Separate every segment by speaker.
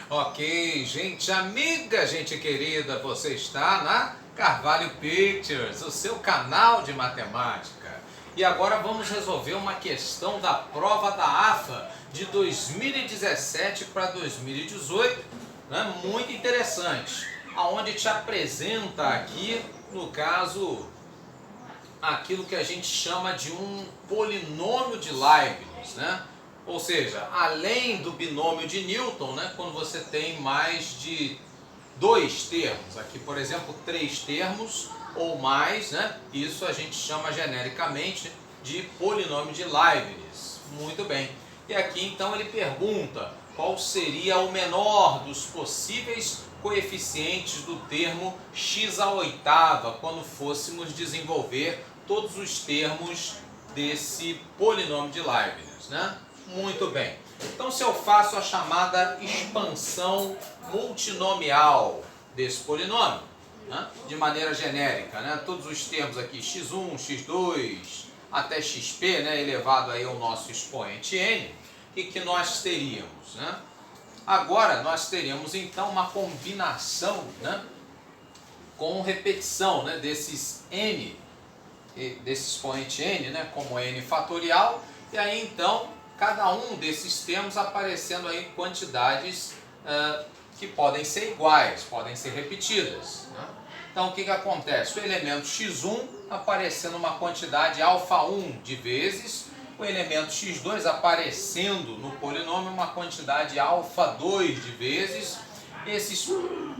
Speaker 1: Ok, gente amiga, gente querida, você está na Carvalho Pictures, o seu canal de matemática. E agora vamos resolver uma questão da prova da AFA de 2017 para 2018, né? Muito interessante, aonde te apresenta aqui, no caso, aquilo que a gente chama de um polinômio de Leibniz, né? Ou seja, além do binômio de Newton, né, quando você tem mais de dois termos, aqui por exemplo 3 termos ou mais, né, isso a gente chama genericamente de polinômio de Leibniz. Muito bem. E aqui então ele pergunta qual seria o menor dos possíveis coeficientes do termo x à oitava quando fôssemos desenvolver todos os termos desse polinômio de Leibniz, né? Muito bem. Então, se eu faço a chamada expansão multinomial desse polinômio, né, de maneira genérica, né, todos os termos aqui, x1, x2, até xp, né, elevado aí ao nosso expoente n, e que nós teríamos, né? Agora, nós teríamos, então, uma combinação, né, com repetição, né, desses n, desse expoente n, né, como n fatorial, e aí, então, cada um desses termos aparecendo aí em quantidades que podem ser iguais, podem ser repetidas, né? Então, o que acontece? O elemento x1 aparecendo uma quantidade alfa1 de vezes, o elemento x2 aparecendo no polinômio uma quantidade alfa2 de vezes, esses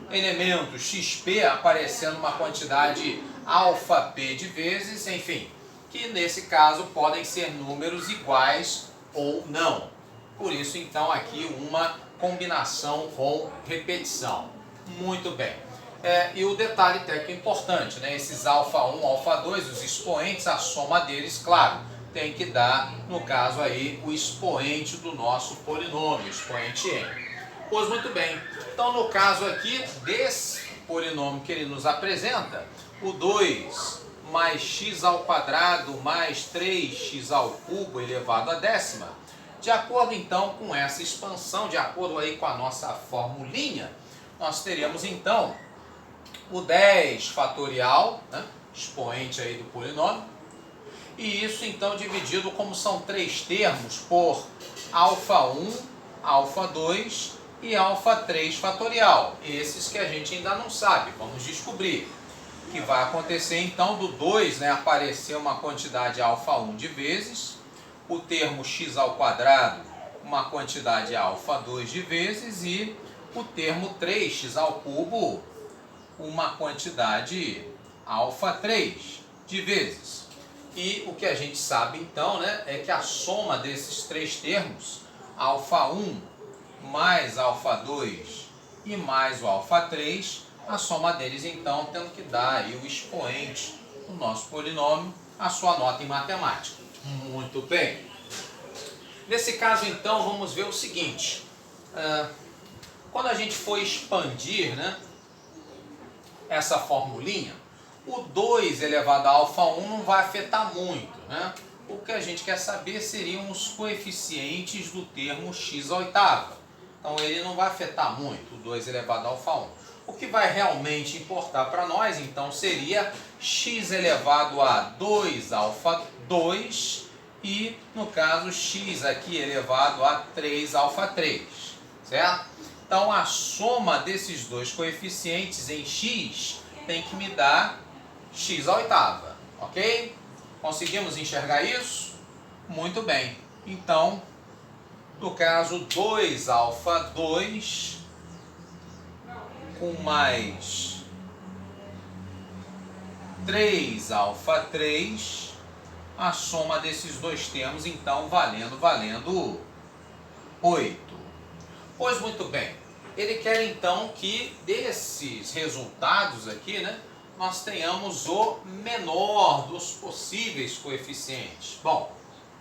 Speaker 1: elementos xp aparecendo uma quantidade alfa-p de vezes, enfim, que nesse caso podem ser números iguais ou não. Por isso, então, aqui uma combinação com repetição. Muito bem. E o detalhe técnico importante, né? Esses alfa1, alfa2, os expoentes, a soma deles, claro, tem que dar, no caso aí, o expoente do nosso polinômio, expoente n. Pois muito bem. Então, no caso aqui, desse polinômio que ele nos apresenta, o 2 mais x ao quadrado mais 3x ao cubo elevado à décima, de acordo então com essa expansão, de acordo aí com a nossa formulinha, nós teríamos então o 10 fatorial, né, expoente aí do polinômio, e isso então dividido, como são 3 termos, por alfa1, alfa2 e alfa3 fatorial. Esses que a gente ainda não sabe, vamos descobrir. Que vai acontecer então do 2, né, aparecer uma quantidade alfa1 de vezes, o termo x ao quadrado uma quantidade alfa2 de vezes e o termo 3x ao cubo uma quantidade alfa3 de vezes. E o que a gente sabe então, né, é que a soma desses 3 termos, alfa1 mais alfa2 e mais o alfa3, a soma deles, então, tendo que dar aí o expoente do nosso polinômio, a sua nota em matemática. Muito bem. Nesse caso, então, vamos ver o seguinte. Quando a gente for expandir, né, essa formulinha, o 2 elevado a alfa1 não vai afetar muito, né? O que a gente quer saber seriam os coeficientes do termo x à oitava. Então, ele não vai afetar muito, o 2 elevado a alfa1. O que vai realmente importar para nós, então, seria x elevado a 2 alfa 2 e, no caso, x aqui elevado a 3 alfa 3, certo? Então, a soma desses dois coeficientes em x tem que me dar x à oitava, ok? Conseguimos enxergar isso? Muito bem. Então, no caso, 2 alfa 2 com mais 3 alfa 3, a soma desses dois termos, então, valendo 8. Pois muito bem, ele quer então que desses resultados aqui, né, nós tenhamos o menor dos possíveis coeficientes. Bom,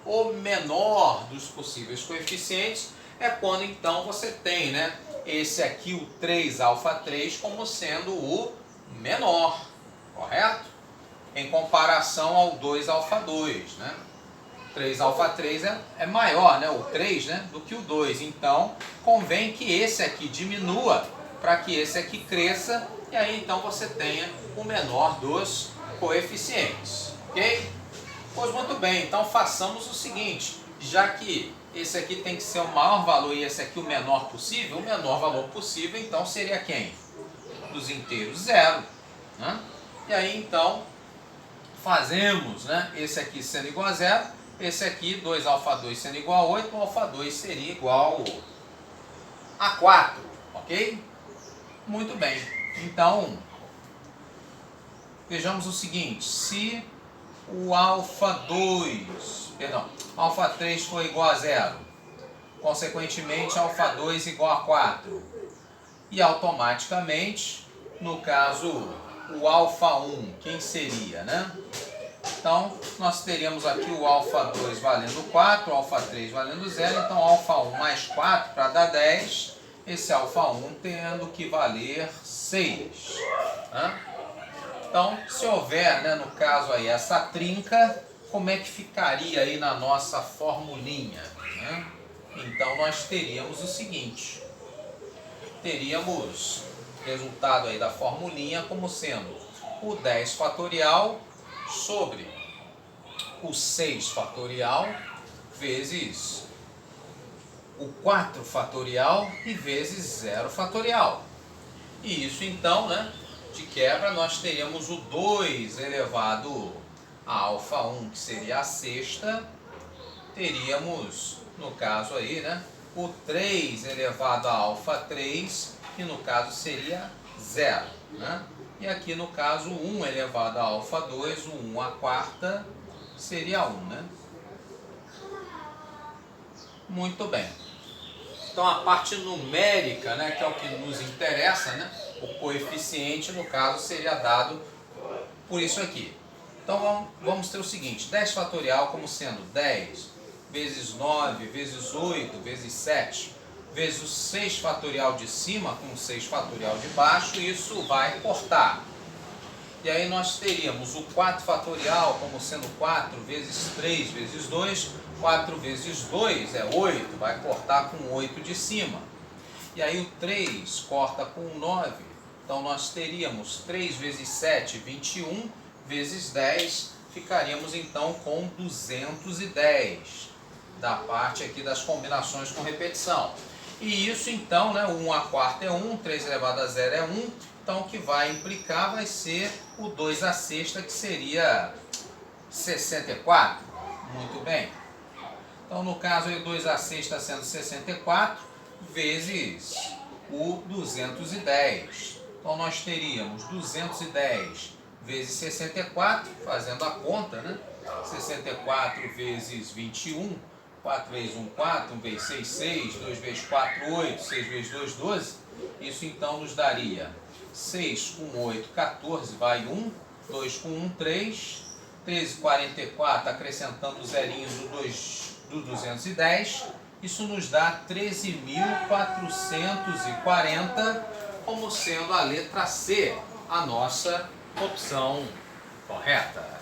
Speaker 1: o menor dos possíveis coeficientes é quando então você tem, né, esse aqui, o 3 alfa 3, como sendo o menor, correto? Em comparação ao 2 alfa 2, né? 3 alfa 3 é maior, né? O 3, né? Do que o 2. Então, convém que esse aqui diminua para que esse aqui cresça. E aí, então, você tenha o menor dos coeficientes. Ok? Pois muito bem. Então, façamos o seguinte. Já que esse aqui tem que ser o maior valor e esse aqui o menor possível, o menor valor possível, então, seria quem? Dos inteiros 0. Né? E aí, então, fazemos, né? Esse aqui sendo igual a 0, esse aqui, 2 alfa 2 sendo igual a 8, o alfa 2 seria igual a 4, ok? Muito bem. Então, vejamos o seguinte, se o alfa 3 for igual a 0, consequentemente, alfa 2 igual a 4, e automaticamente, no caso, o alfa 1, quem seria, né? Então, nós teríamos aqui o alfa 2 valendo 4, o alfa 3 valendo 0, então alfa 1 mais 4 para dar 10, esse alfa 1 tendo que valer 6. Né? Então, se houver, né, no caso aí, essa trinca, como é que ficaria aí na nossa formulinha? Né? Então, nós teríamos o seguinte, teríamos resultado aí da formulinha como sendo o 10 fatorial sobre o 6 fatorial vezes o 4 fatorial e vezes 0 fatorial. E isso então, né, de quebra, nós teríamos o 2 elevado a alfa 1, que seria a sexta. Teríamos, no caso aí, né, o 3 elevado a alfa 3, que no caso seria 0. Né? E aqui no caso, 1 elevado a alfa 2, o 1 a quarta, seria 1, né? Muito bem. Então a parte numérica, né, que é o que nos interessa, né? O coeficiente, no caso, seria dado por isso aqui. Então vamos ter o seguinte, 10 fatorial como sendo 10 vezes 9 vezes 8 vezes 7 vezes o 6 fatorial de cima com o 6 fatorial de baixo, isso vai cortar. E aí nós teríamos o 4 fatorial como sendo 4 vezes 3 vezes 2, 4 vezes 2 é 8, vai cortar com 8 de cima. E aí o 3 corta com 9, então nós teríamos 3 vezes 7, 21, vezes 10, ficaríamos então com 210, da parte aqui das combinações com repetição. E isso então, né, 1 a quarta é 1, 3 elevado a 0 é 1, então o que vai implicar vai ser o 2 a sexta, que seria 64. Muito bem. Então no caso aí, 2 a sexta sendo 64, vezes o 210. Então nós teríamos 210 vezes 64, fazendo a conta, né? 64 vezes 21, 4 vezes 1, 4, 1 vezes 6, 6, 2 vezes 4, 8, 6 vezes 2, 12. Isso então nos daria 6 com 8, 14, vai 1, 2 com 1, 3, 13, 44, acrescentando os zerinhos do 210, isso nos dá 13.440, como sendo a letra C a nossa opção correta.